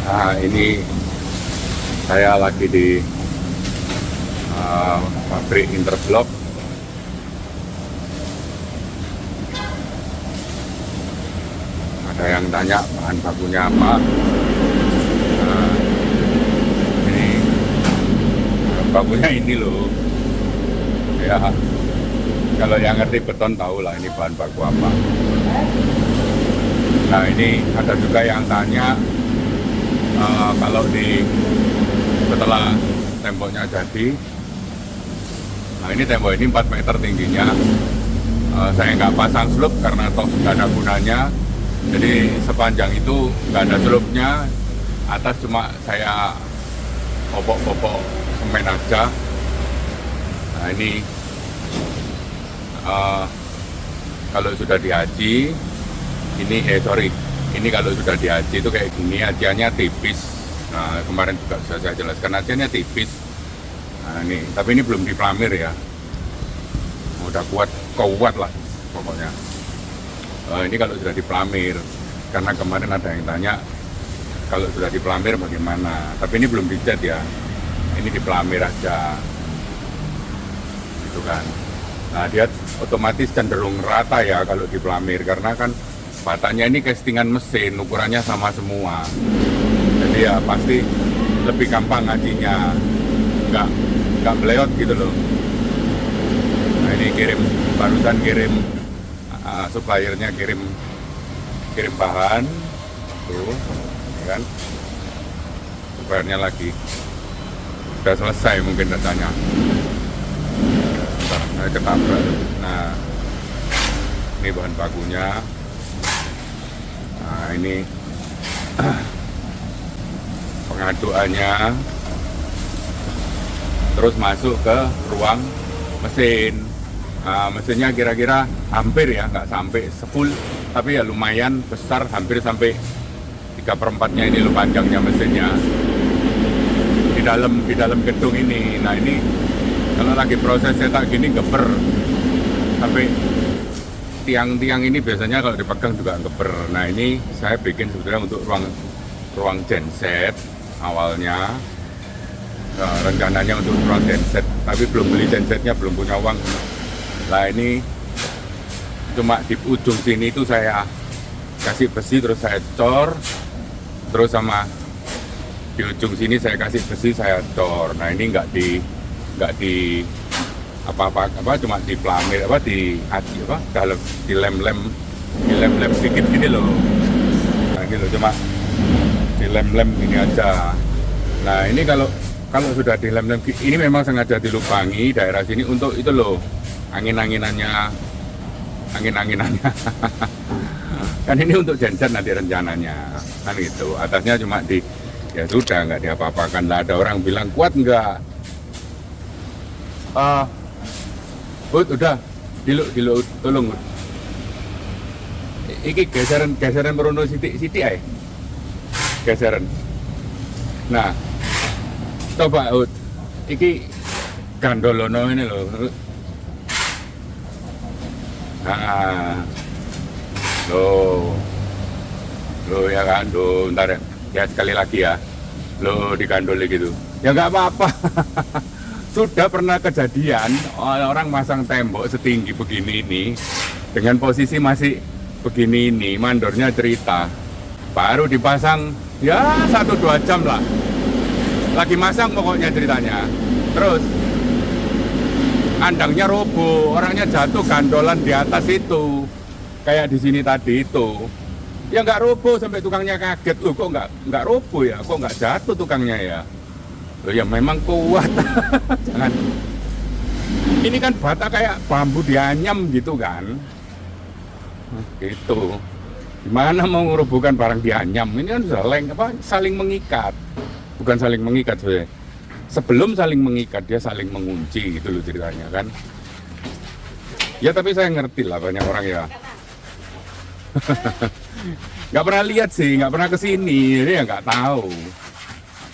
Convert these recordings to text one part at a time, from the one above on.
Nah, ini saya lagi di pabrik Interblok. Ada yang tanya bahan bakunya apa. Nah, ini bahan bakunya ini loh. Ya, kalau yang ngerti beton tahu lah ini bahan baku apa. Nah, ini ada juga yang tanya kalau setelah temboknya jadi, nah ini tembok ini 4 meter tingginya, saya nggak pasang slope karena toh nggak ada gunanya, jadi sepanjang itu nggak ada slope-nya, atas cuma saya popok-popok semen aja. Nah ini kalau sudah dihaji, ini kalau sudah dihaji itu kayak gini, ajiannya tipis. Nah kemarin juga sudah saya jelaskan, ajiannya tipis. Nah ini, tapi ini belum diplamir ya, udah kuat lah pokoknya. Ini kalau sudah diplamir, karena kemarin ada yang tanya kalau sudah diplamir bagaimana, tapi ini belum dicat ya, ini diplamir aja gitu kan. Nah dia otomatis cenderung rata ya kalau diplamir, karena kan batanya ini castingan mesin, ukurannya sama semua, jadi ya pasti lebih gampang ngajinya, nggak beleot gitu loh. Nah ini barusan kirim suppliernya kirim bahan tuh kan, suppliernya lagi udah selesai mungkin datanya. Saya ketabrak. Nah ini bahan bakunya. Nah ini pengaduannya, terus masuk ke ruang mesin. Nah, mesinnya kira-kira hampir ya, nggak sampai full, tapi ya lumayan besar, hampir sampai 3/4-nya ini loh panjangnya mesinnya di dalam gedung ini. Nah ini kalau lagi proses cetak gini geber, sampai tiang-tiang ini biasanya kalau dipegang juga geber. Nah ini saya bikin sebetulnya untuk ruang genset awalnya. Rencananya untuk ruang genset, tapi belum beli gensetnya, belum punya uang. Nah ini cuma di ujung sini itu saya kasih besi, terus saya cor, terus sama di ujung sini saya kasih besi, saya cor. Nah ini nggak di apa cuma di plamir di lem sedikit gini loh. Nah gitu cuma di lem ini aja. Nah ini kalau sudah di lem ini memang sengaja dilubangi daerah sini untuk itu loh, angin-anginannya kan ini untuk genset nanti rencananya kan gitu. Atasnya cuma ya sudah nggak diapa-apakan lah. Ada orang bilang kuat nggak, udah diluk tolong iki geseran merono sitik ae geseran. Nah coba iki gandolono ini loh. Nah lo ya kan, ntar ya sekali lagi ya, lo digandoli gitu ya nggak apa-apa. Sudah pernah kejadian orang masang tembok setinggi begini ini dengan posisi masih begini ini, mandornya cerita baru dipasang ya 1-2 jam lah, lagi masang pokoknya ceritanya, terus andangnya roboh, orangnya jatuh gandolan di atas itu, kayak di sini tadi itu. Ya nggak roboh, sampai tukangnya kaget, loh kok nggak roboh ya, kok nggak jatuh tukangnya ya. Loh ya memang kuat. Jangan. Ini kan bata kayak bambu dianyam gitu kan. Gitu. Gimana mau merobohkan barang dianyam? Ini kan saling mengikat. Bukan saling mengikat sebenarnya. Sebelum saling mengikat, dia saling mengunci gitu loh ceritanya kan. Ya tapi saya ngerti lah, banyak orang ya nggak pernah lihat sih, nggak pernah kesini, jadi ya nggak tahu.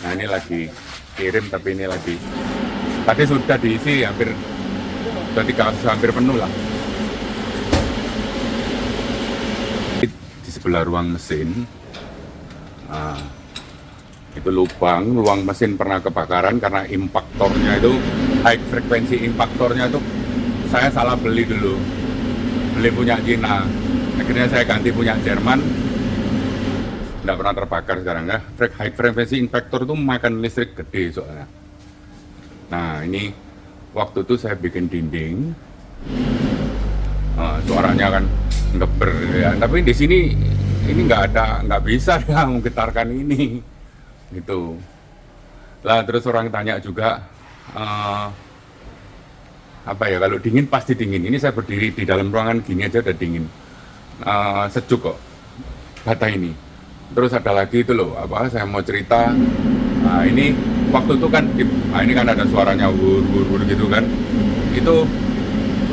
Nah ini lagi kirim, tapi ini lagi tadi sudah diisi hampir penuh lah. Di sebelah ruang mesin, nah, itu luang mesin pernah kebakaran karena impaktornya itu high frekuensi impaktornya itu saya salah beli dulu, beli punya Cina, akhirnya saya ganti punya Jerman, tidak pernah terbakar sekarang ya. High frekuensi impaktor itu makan listrik gede soalnya. Nah ini waktu itu saya bikin dinding, suaranya kan ngeber ya, tapi di sini ini nggak bisa ya menggetarkan ini gitu lah. Terus orang tanya juga apa ya, kalau dingin pasti dingin. Ini saya berdiri di dalam ruangan gini aja udah dingin, sejuk kok bata ini. Terus ada lagi itu loh, apa saya mau cerita, nah ini waktu itu kan ini kan ada suaranya wur gitu kan, itu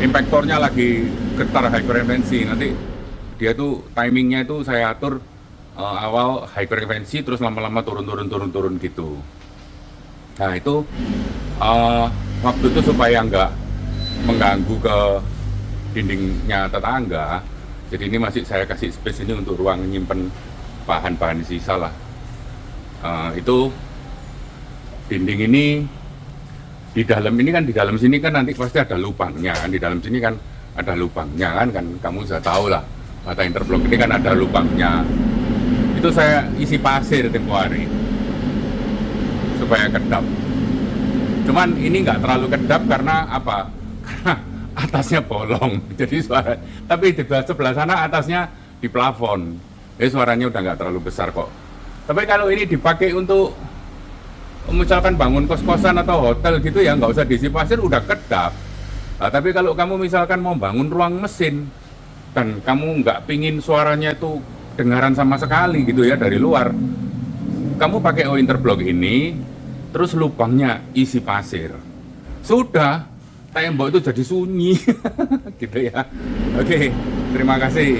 impaktornya lagi getar high frekuensi. Nanti dia tuh timingnya itu saya atur awal high frekuensi, terus lama-lama turun gitu. Nah itu waktu itu supaya nggak mengganggu ke dindingnya tetangga, jadi ini masih saya kasih space ini untuk ruang nyimpen bahan-bahan sisa lah. Itu dinding ini di dalam ini kan, di dalam sini kan nanti pasti ada lubangnya kan, di dalam sini kan ada lubangnya kan kamu sudah tahu lah, bata interblok ini kan ada lubangnya. Itu saya isi pasir tempo hari supaya kedap. Cuman ini nggak terlalu kedap karena apa? Karena atasnya bolong, jadi suara. Tapi di sebelah sana atasnya di plafon, jadi suaranya udah nggak terlalu besar kok. Tapi kalau ini dipakai untuk misalkan bangun kos-kosan atau hotel gitu ya, nggak usah diisi pasir, udah kedap. Nah, tapi kalau kamu misalkan mau bangun ruang mesin dan kamu nggak pingin suaranya itu dengaran sama sekali gitu ya dari luar, kamu pakai interblok ini, terus lubangnya isi pasir, sudah tembok itu jadi sunyi gitu ya. Oke, terima kasih.